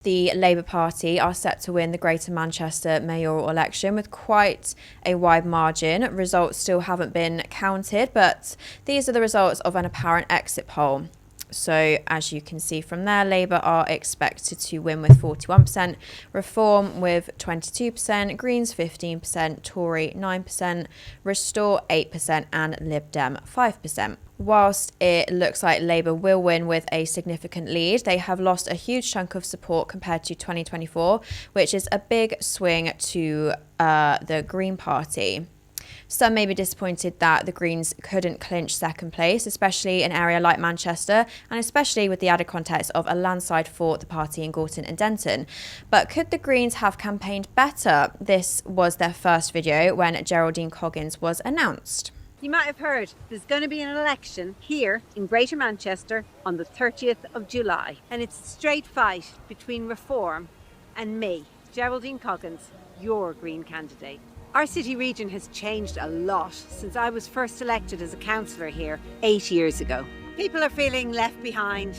The Labour Party are set to win the Greater Manchester mayoral election with quite a wide margin. Results still haven't been counted, but these are the results of an apparent exit poll. So as you can see from there, Labour are expected to win with 41%, Reform with 22%, Greens 15%, Tory 9%, Restore 8% and Lib Dem 5%. Whilst it looks like Labour will win with a significant lead, they have lost a huge chunk of support compared to 2024, which is a big swing to the Green Party. Some may be disappointed that the Greens couldn't clinch second place, especially in an area like Manchester, and especially with the added context of a landslide for the party in Gorton and Denton. But could the Greens have campaigned better? This was their first video when Geraldine Coggins was announced. You might have heard there's going to be an election here in Greater Manchester on the 30th of July. And it's a straight fight between Reform and me, Geraldine Coggins, your Green candidate. Our city region has changed a lot since I was first elected as a councillor here 8 years ago. People are feeling left behind.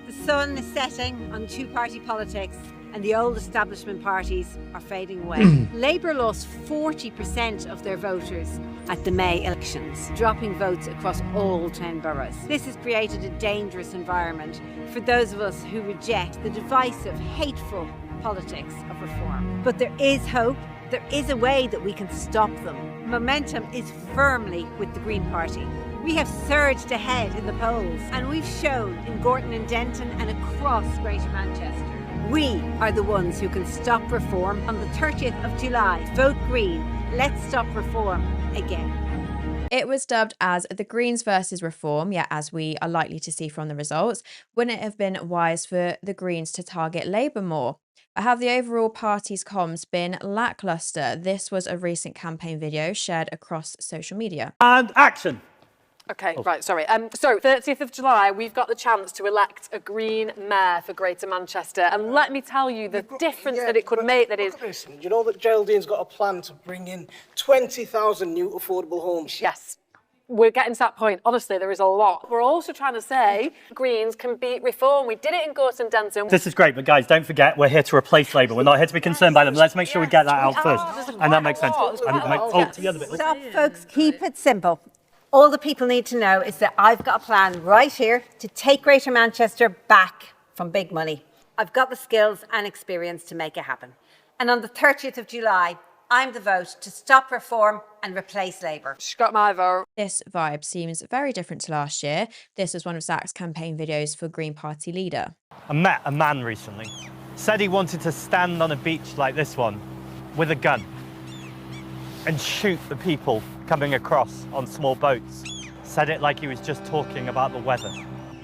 The sun is setting on two-party politics and the old establishment parties are fading away. Labour lost 40% of their voters at the May elections, dropping votes across all 10 boroughs. This has created a dangerous environment for those of us who reject the divisive, hateful politics of Reform. But there is hope. There is a way that we can stop them. Momentum is firmly with the Green Party. We have surged ahead in the polls, and we've shown in Gorton and Denton and across Greater Manchester. We are the ones who can stop Reform on the 30th of July. Vote Green. Let's stop Reform again. It was dubbed as the Greens versus Reform, yet as we are likely to see from the results, wouldn't it have been wise for the Greens to target Labour more? But have the overall party's comms been lacklustre? This was a recent campaign video shared across social media. And action. Okay, right, sorry. So 30th of July, we've got the chance to elect a Green mayor for Greater Manchester. And let me tell you the difference that it could make that is... Listen, do you know that Geraldine's got a plan to bring in 20,000 new affordable homes? Yes. We're getting to that point. Honestly, there is a lot. We're also trying to say Greens can beat Reform. We did it in Gorton Denton. This is great, but guys, don't forget, we're here to replace Labour. We're not here to be concerned by them. Let's make sure we get that out first. And that makes sense. The other bit. Stop, folks. Keep it simple. All the people need to know is that I've got a plan right here to take Greater Manchester back from big money. I've got the skills and experience to make it happen. And on the 30th of July, I'm the vote to stop Reform and replace Labour. She's got my vote. This vibe seems very different to last year. This was one of Zach's campaign videos for Green Party leader. I met a man recently. Said he wanted to stand on a beach like this one with a gun and shoot the people coming across on small boats. Said it like he was just talking about the weather.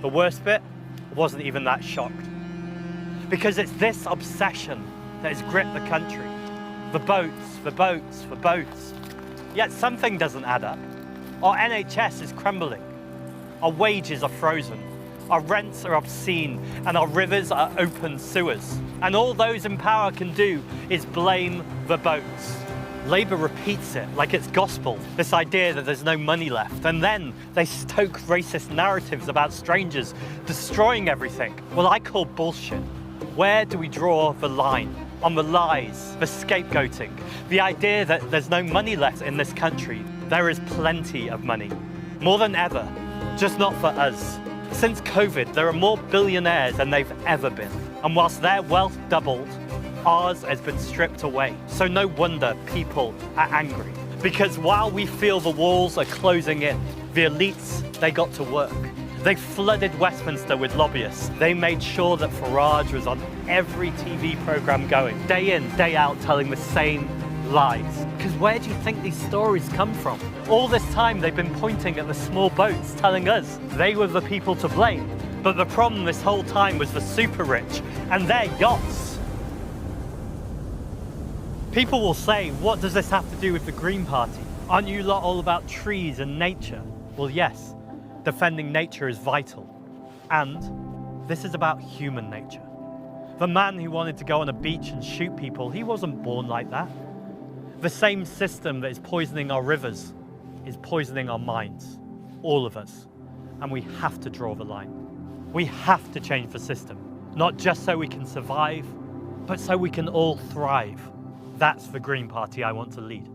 The worst bit, wasn't even that shocked. Because it's this obsession that has gripped the country. For boats, for boats, for boats. Yet something doesn't add up. Our NHS is crumbling. Our wages are frozen. Our rents are obscene and our rivers are open sewers. And all those in power can do is blame the boats. Labour repeats it like it's gospel, this idea that there's no money left, and then they stoke racist narratives about strangers destroying everything. Well, I call bullshit. Where do we draw the line? On the lies, the scapegoating, the idea that there's no money left in this country. There is plenty of money, more than ever, just not for us. Since COVID, there are more billionaires than they've ever been, and whilst their wealth doubled, ours has been stripped away. So no wonder people are angry. Because while we feel the walls are closing in, the elites, they got to work. They flooded Westminster with lobbyists. They made sure that Farage was on every TV programme going, day in, day out, telling the same lies. Because where do you think these stories come from? All this time they've been pointing at the small boats, telling us they were the people to blame. But the problem this whole time was the super rich and their yachts. People will say, what does this have to do with the Green Party? Aren't you lot all about trees and nature? Well, yes, defending nature is vital. And this is about human nature. The man who wanted to go on a beach and shoot people, he wasn't born like that. The same system that is poisoning our rivers is poisoning our minds, all of us. And we have to draw the line. We have to change the system. Not just so we can survive, but so we can all thrive. That's the Green Party I want to lead.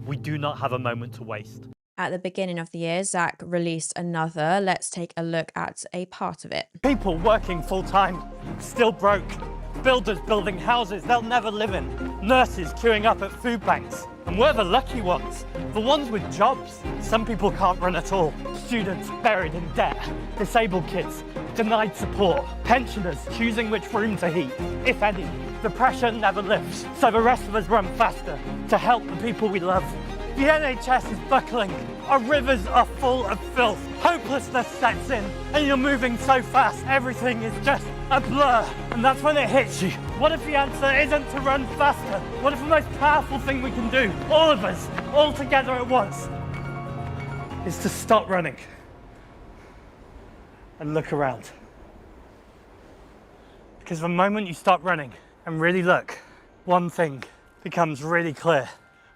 We do not have a moment to waste. At the beginning of the year, Zach released another. Let's take a look at a part of it. People working full-time, still broke. Builders building houses they'll never live in. Nurses queuing up at food banks. And we're the lucky ones, the ones with jobs. Some people can't run at all. Students buried in debt. Disabled kids denied support. Pensioners choosing which room to heat, if any. The pressure never lifts, so the rest of us run faster to help the people we love. The NHS is buckling. Our rivers are full of filth. Hopelessness sets in, and you're moving so fast, everything is just a blur. And that's when it hits you. What if the answer isn't to run faster? What if the most powerful thing we can do, all of us, all together at once, is to stop running and look around? Because the moment you stop running and really look, one thing becomes really clear.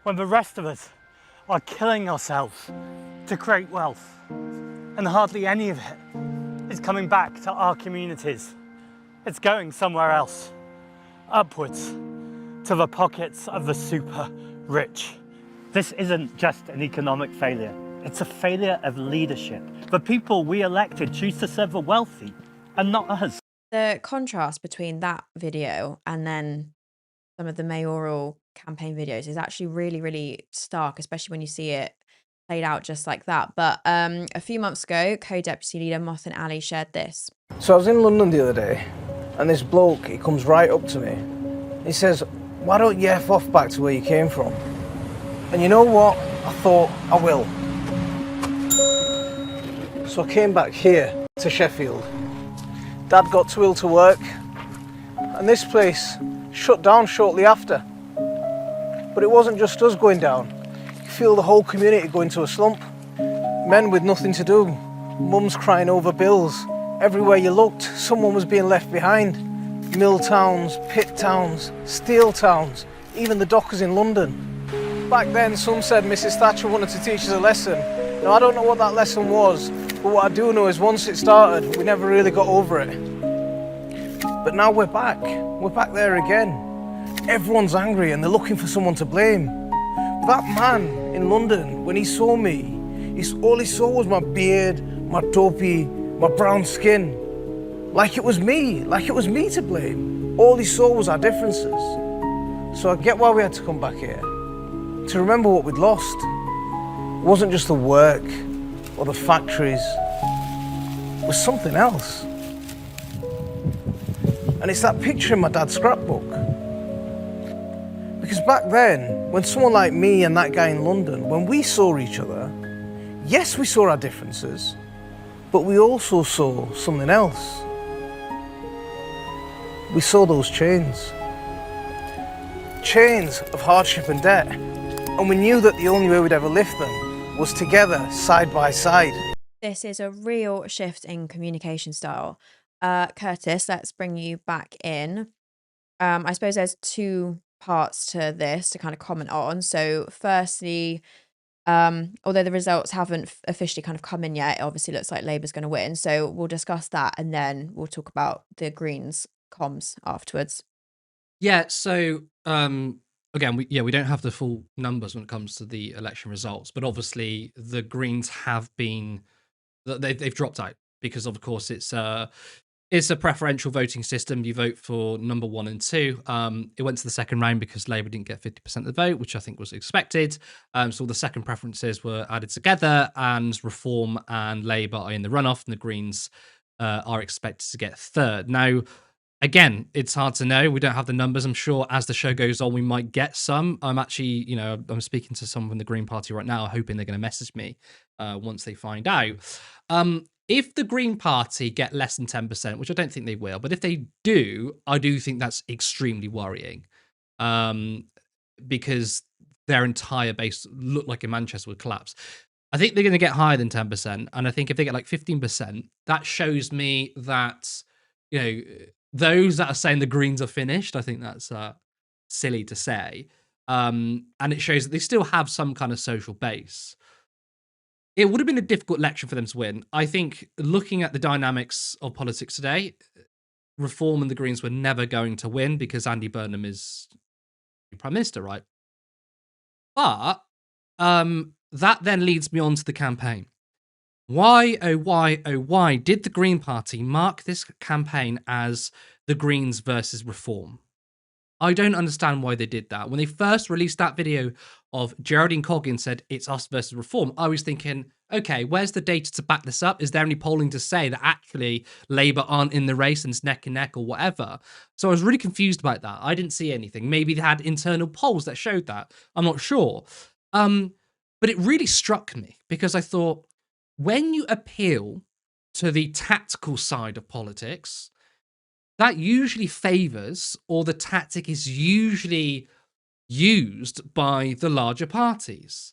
When the rest of us are killing ourselves to create wealth, and hardly any of it is coming back to our communities. It's going somewhere else, upwards to the pockets of the super rich. This isn't just an economic failure, it's a failure of leadership. The people we elected choose to serve the wealthy and not us. The contrast between that video and then some of the mayoral campaign videos is actually really, really stark, especially when you see it played out just like that. But a few months ago, co-deputy leader Mothin Ali shared this. So I was in London the other day, and this bloke, he comes right up to me. He says, "Why don't you F off back to where you came from?" And you know what? I thought, I will. So I came back here to Sheffield. Dad got too ill to work, and this place shut down shortly after. But it wasn't just us going down. You feel the whole community going to a slump. Men with nothing to do, mums crying over bills. Everywhere you looked, someone was being left behind. Mill towns, pit towns, steel towns, even the dockers in London. Back then, some said Mrs. Thatcher wanted to teach us a lesson. Now, I don't know what that lesson was, but what I do know is once it started, we never really got over it. But now we're back there again. Everyone's angry and they're looking for someone to blame. That man in London, when he saw me, all he saw was my beard, my dopey, my brown skin. Like it was me to blame. All he saw was our differences. So I get why we had to come back here, to remember what we'd lost. It wasn't just the work or the factories, it was something else. And it's that picture in my dad's scrapbook. Because back then, when someone like me and that guy in London, when we saw each other, yes, we saw our differences, but we also saw something else. We saw those chains. Chains of hardship and debt. And we knew that the only way we'd ever lift them was together, side by side. This is a real shift in communication style. Curtis, let's bring you back in. I suppose there's two parts to this to kind of comment on. So firstly, although the results haven't officially kind of come in yet, it obviously looks like Labour's going to win. So we'll discuss that and then we'll talk about the Greens comms afterwards. Yeah, so again, we don't have the full numbers when it comes to the election results, but obviously the Greens have been, they've dropped out because of course it's a preferential voting system. You vote for number 1 and 2. It went to the second round because Labour didn't get 50% of the vote, which I think was expected. So the second preferences were added together, and Reform and Labour are in the runoff, and the Greens are expected to get third. Now, again, it's hard to know. We don't have the numbers. I'm sure as the show goes on, we might get some. I'm actually, I'm speaking to someone from the Green Party right now, hoping they're going to message me once they find out. If the Green Party get less than 10%, which I don't think they will, but if they do, I do think that's extremely worrying because their entire base looked like in Manchester would collapse. I think they're going to get higher than 10%. And I think if they get like 15%, that shows me that, those that are saying the Greens are finished, I think that's silly to say. And it shows that they still have some kind of social base. It would have been a difficult election for them to win. I think looking at the dynamics of politics today, Reform and the Greens were never going to win because Andy Burnham is Prime Minister, right? But that then leads me on to the campaign. Why, oh why did the Green Party mark this campaign as the Greens versus Reform? I don't understand why they did that. When they first released that video of Geraldine Coggins said it's us versus Reform, I was thinking, okay, where's the data to back this up? Is there any polling to say that actually Labour aren't in the race and it's neck and neck or whatever? So I was really confused about that. I didn't see anything. Maybe they had internal polls that showed that. I'm not sure. But it really struck me because I thought, when you appeal to the tactical side of politics, that usually favours, or the tactic is usually used by the larger parties.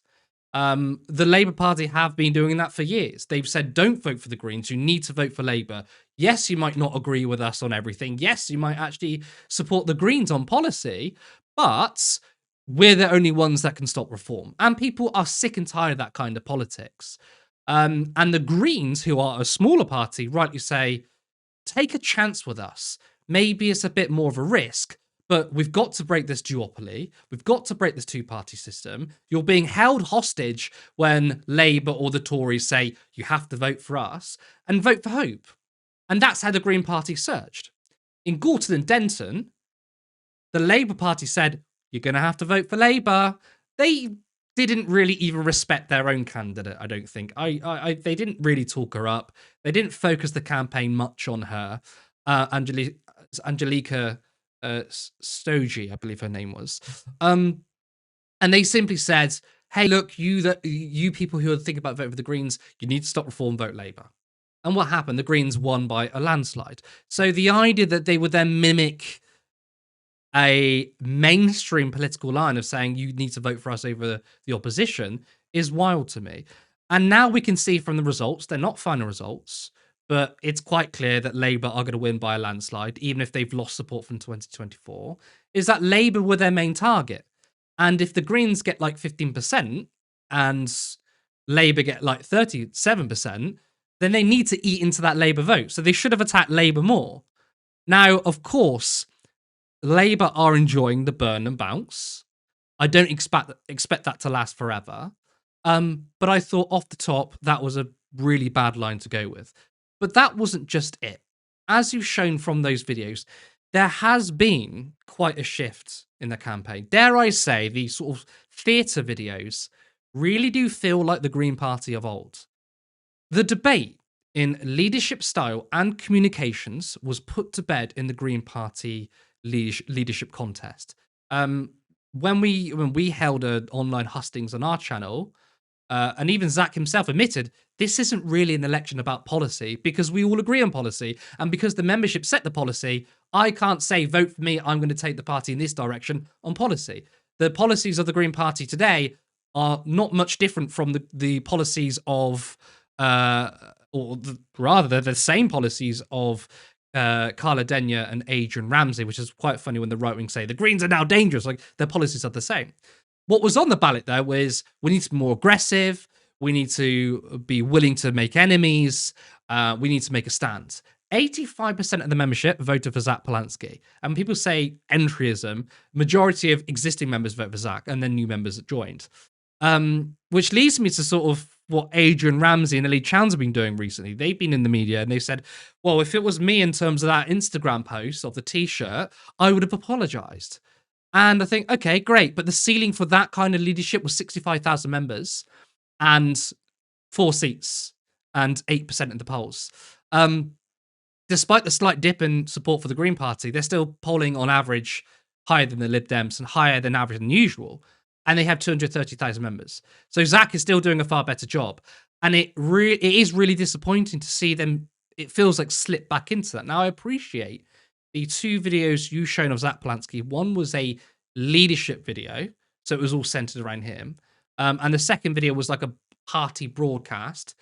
The Labour Party have been doing that for years. They've said, don't vote for the Greens, you need to vote for Labour. Yes, you might not agree with us on everything. Yes, you might actually support the Greens on policy, but we're the only ones that can stop reform. And people are sick and tired of that kind of politics. And the Greens, who are a smaller party, rightly say, take a chance with us. Maybe it's a bit more of a risk, but we've got to break this duopoly. We've got to break this two-party system. You're being held hostage when Labour or the Tories say you have to vote for us and vote for Hope. And that's how the Green Party surged. In Gorton and Denton, the Labour Party said, you're going to have to vote for Labour. They didn't really even respect their own candidate, I don't think. They didn't really talk her up. They didn't focus the campaign much on her. Angelica Stoji, I believe her name was. And they simply said, hey, look, you people who are thinking about voting for the Greens, you need to stop reform, vote Labour. And what happened? The Greens won by a landslide. So the idea that they would then mimic a mainstream political line of saying you need to vote for us over the opposition is wild to me. And now we can see from the results, they're not final results, but it's quite clear that Labour are going to win by a landslide, even if they've lost support from 2024, is that Labour were their main target. And if the Greens get like 15% and Labour get like 37%, then they need to eat into that Labour vote. So they should have attacked Labour more. Now, of course, Labour are enjoying the Burnham bounce. I don't expect that to last forever. But I thought off the top, that was a really bad line to go with. But that wasn't just it. As you've shown from those videos, there has been quite a shift in the campaign. Dare I say, these sort of theatre videos really do feel like the Green Party of old. The debate in leadership style and communications was put to bed in the Green Party leadership contest. When we held an online hustings on our channel, and even Zach himself admitted this isn't really an election about policy because we all agree on policy, and because the membership set the policy, I can't say vote for me, I'm going to take the party in this direction on policy. The policies of the Green Party today are not much different from the policies of rather they're the same policies of Carla Denyer and Adrian Ramsey, which is quite funny when the right wing say the Greens are now dangerous, like their policies are the same. What was on the ballot there was we need to be more aggressive, we need to be willing to make enemies, we need to make a stand. 85% of the membership voted for Zach Polanski. And people say entryism, majority of existing members vote for Zach and then new members that joined. Which leads me to sort of what Adrian Ramsey and Ellie Chans have been doing recently. They've been in the media and they said, well, if it was me in terms of that Instagram post of the t-shirt, I would have apologized. And I think, okay, great. But the ceiling for that kind of leadership was 65,000 members and 4 seats and 8% in the polls. Despite the slight dip in support for the Green Party, they're still polling on average higher than the Lib Dems and higher than average than usual. And they have 230,000 members. So Zach is still doing a far better job. And it is really disappointing to see them, it feels like, slip back into that. Now, I appreciate the 2 videos you've shown of Zach Polanski. One was a leadership video, so it was all centered around him. And the second video was like a party broadcast.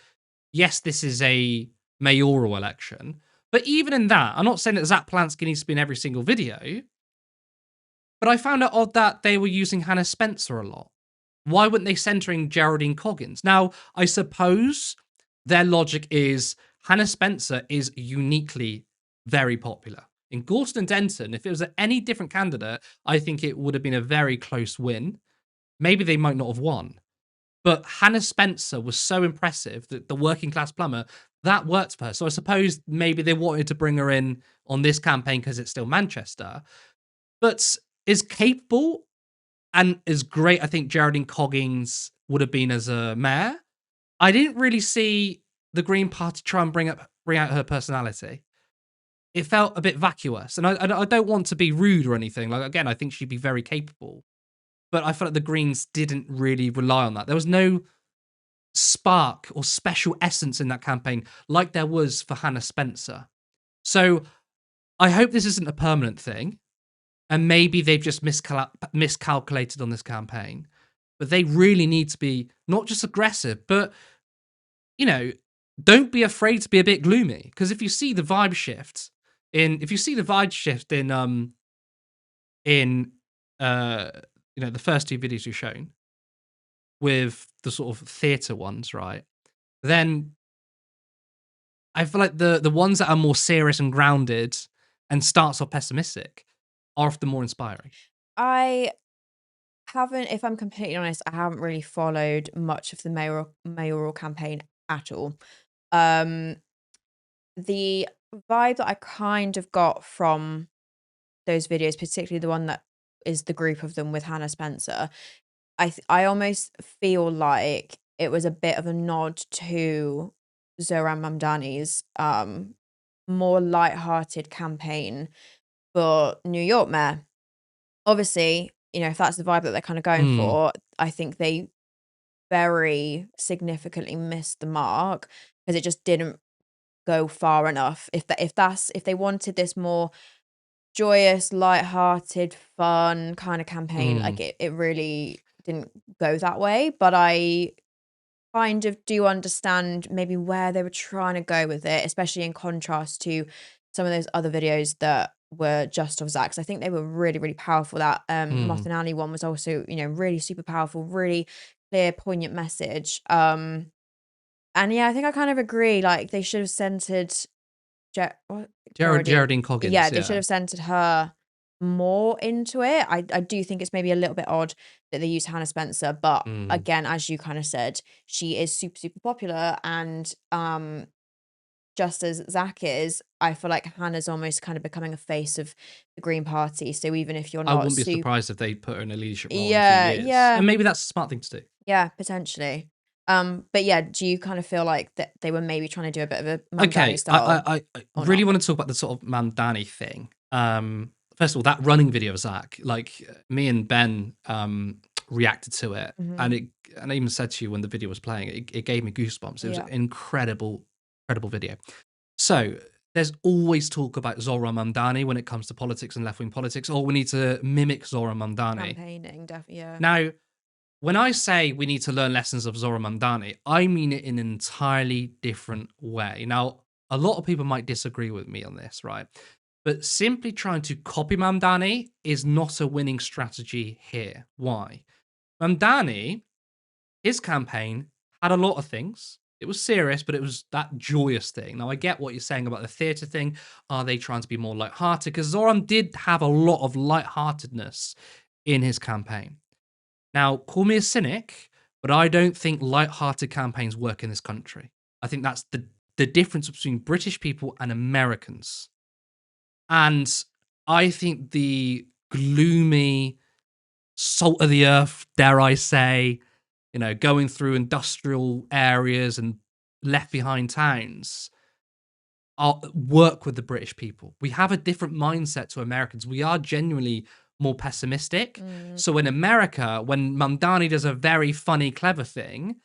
Yes, this is a mayoral election. But even in that, I'm not saying that Zach Polanski needs to be in every single video, but I found it odd that they were using Hannah Spencer a lot. Why weren't they centering Geraldine Coggins? Now, I suppose their logic is Hannah Spencer is uniquely very popular. In Gorton and Denton, if it was any different candidate, I think it would have been a very close win. Maybe they might not have won. But Hannah Spencer was so impressive that the working class plumber, that worked for her. So I suppose maybe they wanted to bring her in on this campaign because it's still Manchester. But is capable and as great, I think Geraldine Coggins would have been as a mayor. I didn't really see the Green Party try and bring out her personality. It felt a bit vacuous, and I don't want to be rude or anything. Like, again, I think she'd be very capable, but I felt like the Greens didn't really rely on that. There was no spark or special essence in that campaign like there was for Hannah Spencer. So I hope this isn't a permanent thing, and maybe they've just miscalculated on this campaign. But they really need to be not just aggressive, but, you know, don't be afraid to be a bit gloomy. Because if you see the vibe shift in the first two videos you've shown with the sort of theatre ones, right? Then I feel like the ones that are more serious and grounded and starts off pessimistic are often more inspiring. I haven't, if I'm completely honest, I haven't really followed much of the mayoral campaign at all. The vibe that I kind of got from those videos, particularly the one that is the group of them with Hannah Spencer, I almost feel like it was a bit of a nod to Zoran Mamdani's more light-hearted campaign for New York mayor. Obviously, you know, if that's the vibe that they're kind of going for, I think they very significantly missed the mark because it just didn't go far enough. If they wanted this more joyous, light-hearted, fun kind of campaign, like it really didn't go that way. But I kind of do understand maybe where they were trying to go with it, especially in contrast to some of those other videos that were just of Zach. 'Cause I think they were really, really powerful. That Mothinani one was also, you know, really super powerful, really clear, poignant message. And yeah, I think I kind of agree. Like they should have centered Geraldine Coggins. Yeah, they should have centered her more into it. I do think it's maybe a little bit odd that they used Hannah Spencer, but again, as you kind of said, she is super, super popular, and just as Zach is, I feel like Hannah's almost kind of becoming a face of the Green Party. So even if you're I not wouldn't be surprised if they put her in a leadership role Yeah, in a few years. yeah. And maybe that's a smart thing to do. Yeah, potentially. But yeah, do you kind of feel like that they were maybe trying to do a bit of a Mamdani Okay, style? I really want to talk about the sort of Mamdani thing. First of all, that running video of Zach, like me and Ben reacted to it, and I even said to you when the video was playing, it gave me goosebumps. It was an incredible video. So there's always talk about Zohran Mamdani when it comes to politics and left-wing politics. Oh, we need to mimic Zohran Mamdani. Campaigning, definitely, yeah. Now, when I say we need to learn lessons of Zohran Mamdani, I mean it in an entirely different way. Now, a lot of people might disagree with me on this, right? But simply trying to copy Mamdani is not a winning strategy here. Why? Mamdani, his campaign had a lot of things. It was serious, but it was that joyous thing. Now, I get what you're saying about the theatre thing. Are they trying to be more lighthearted? Because Zohran did have a lot of lightheartedness in his campaign. Now, call me a cynic, but I don't think light-hearted campaigns work in this country. I think that's the difference between British people and Americans. And I think the gloomy, salt of the earth, dare I say, you know, going through industrial areas and left behind towns, work with the British people. We have a different mindset to Americans. We are genuinely more pessimistic. So in America, when Mamdani does a very funny, clever thing,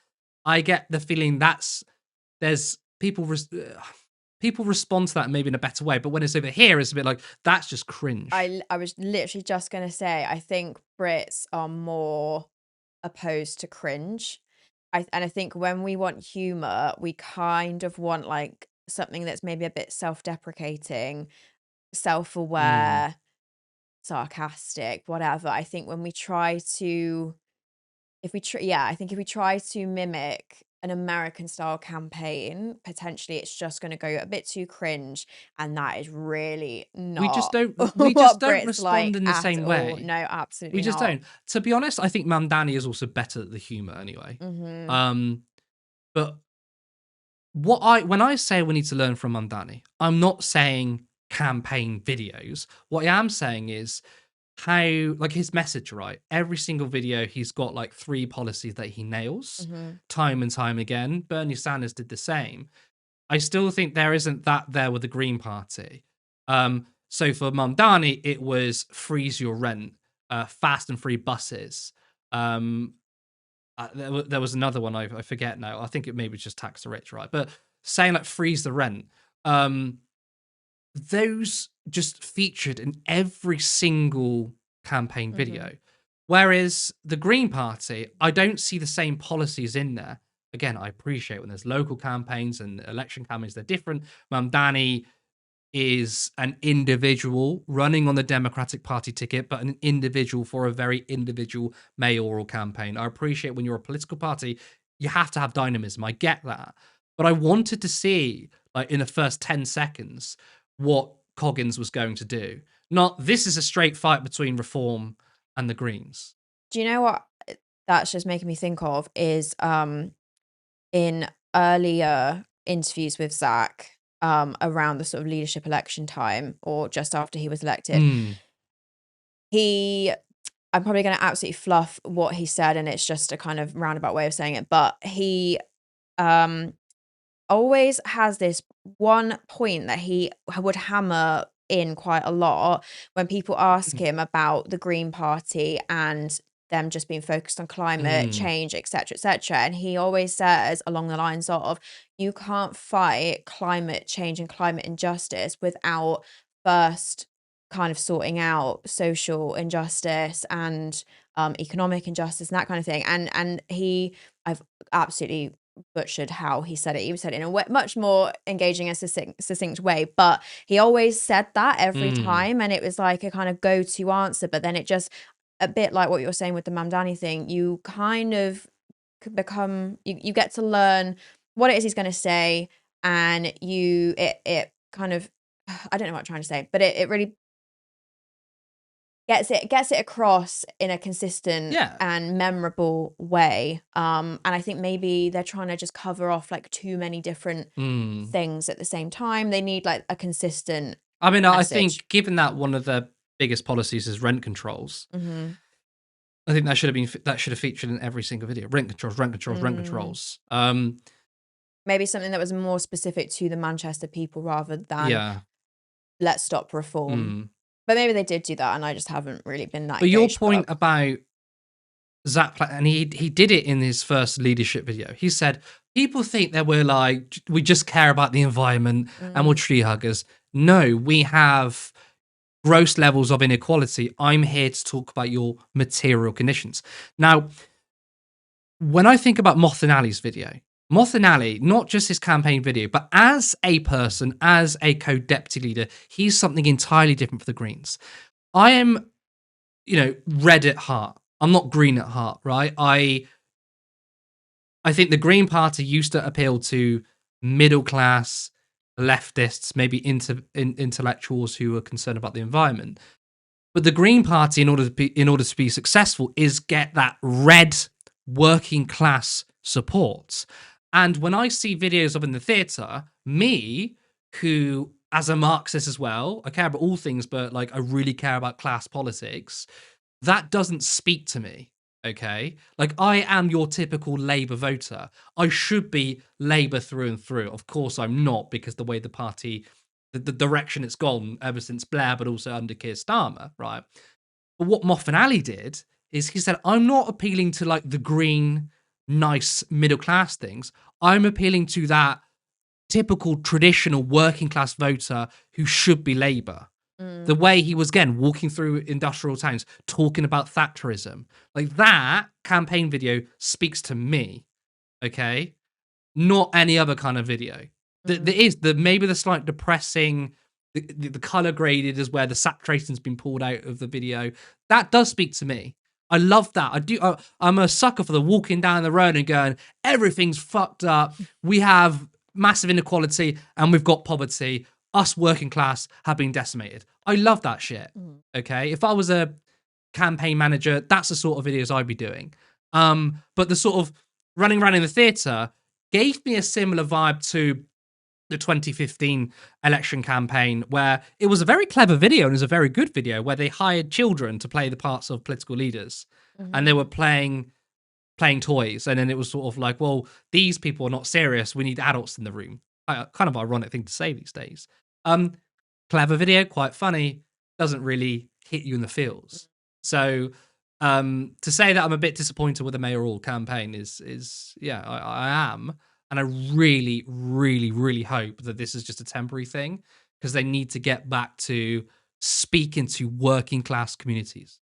I get the feeling there's people respond to that maybe in a better way. But when it's over here, it's a bit like, that's just cringe. I was literally just going to say, I think Brits are more opposed to cringe. And I think when we want humor, we kind of want like something that's maybe a bit self-deprecating, self-aware, sarcastic, whatever. I think when we try to, I think if we try to mimic an American style campaign, potentially it's just going to go a bit too cringe, and that is really We just not don't we just what don't Brits respond like in the at same all. way. No, We absolutely just not. don't. To be honest, I think Mamdani is also better at the humor anyway. But when I say we need to learn from Mamdani, I'm not saying campaign videos. What I am saying is how, like, his message, right? Every single video, he's got like 3 policies that he nails time and time again. Bernie Sanders did the same. I still think there isn't that there with the Green Party. So for Mamdani, it was freeze your rent, fast and free buses. There was another one I forget now. I think it maybe just tax the rich, right? But saying like freeze the rent, those just featured in every single campaign video. Whereas the Green Party, I don't see the same policies in there. Again, I appreciate when there's local campaigns and election campaigns, they're different. Mamdani is an individual running on the Democratic Party ticket, but an individual for a very individual mayoral campaign. I appreciate when you're a political party, you have to have dynamism. I get that. But I wanted to see, like, in the first 10 seconds, what Coggins was going to do. Not, this is a straight fight between Reform and the Greens. Do you know what that's just making me think of is in earlier interviews with Zach around the sort of leadership election time or just after he was elected, I'm probably going to absolutely fluff what he said, and it's just a kind of roundabout way of saying it, but he always has this one point that he would hammer in quite a lot when people ask him about the Green Party and them just being focused on climate change, etc., etc. And he always says along the lines of, you can't fight climate change and climate injustice without first kind of sorting out social injustice and economic injustice and that kind of thing. And I've absolutely butchered how he said it. He said it in a much more engaging and succinct way, but he always said that every time, and it was like a kind of go-to answer. But then it just, a bit like what you're saying with the Mamdani thing, you kind of become, you get to learn what it is he's going to say, and it kind of, I don't know what I'm trying to say, but it really gets it across in a consistent and memorable way. And I think maybe they're trying to just cover off like too many different things at the same time. They need like a consistent message. I think given that one of the biggest policies is rent controls, I think that should have featured in every single video. Rent controls. Maybe something that was more specific to the Manchester people rather than let's stop Reform. But maybe they did do that, and I just haven't really been that. But your point about Zach, and he did it in his first leadership video. He said, people think that we just care about the environment and we're tree huggers. No, we have gross levels of inequality. I'm here to talk about your material conditions. Now, when I think about Mothinali's video, Mothinali, not just his campaign video, but as a person, as a co-deputy leader, he's something entirely different for the Greens. I am, red at heart. I'm not green at heart, right? I think the Green Party used to appeal to middle class leftists, maybe intellectuals who are concerned about the environment. But the Green Party, in order to be successful, is get that red working class support. And when I see videos of in the theatre, me, who as a Marxist as well, I care about all things, but like I really care about class politics, that doesn't speak to me. Okay, like I am your typical Labour voter. I should be Labour through and through. Of course, I'm not, because the way the party, the direction it's gone ever since Blair, but also under Keir Starmer, right? But what Mothinali did is he said, I'm not appealing to like the green, nice middle class things. I'm appealing to that typical traditional working class voter who should be Labour. The way he was, again, walking through industrial towns, talking about Thatcherism, like that campaign video speaks to me, okay? Not any other kind of video. There is maybe the slight depressing, the color graded is where the saturation's been pulled out of the video. That does speak to me. I love that. I do. I'm a sucker for the walking down the road and going, everything's fucked up. We have massive inequality and we've got poverty. Us working class have been decimated. I love that shit. Okay, if I was a campaign manager, that's the sort of videos I'd be doing. But the sort of running around in the theatre gave me a similar vibe to the 2015 election campaign, where it was a very clever video and it was a very good video where they hired children to play the parts of political leaders, and they were playing toys, and then it was sort of like, well, these people are not serious, we need adults in the room. Kind of ironic thing to say these days. Clever video, quite funny, doesn't really hit you in the feels. So to say that I'm a bit disappointed with the mayoral campaign is yeah, I am. And I really, really, really hope that this is just a temporary thing, because they need to get back to speaking to working class communities.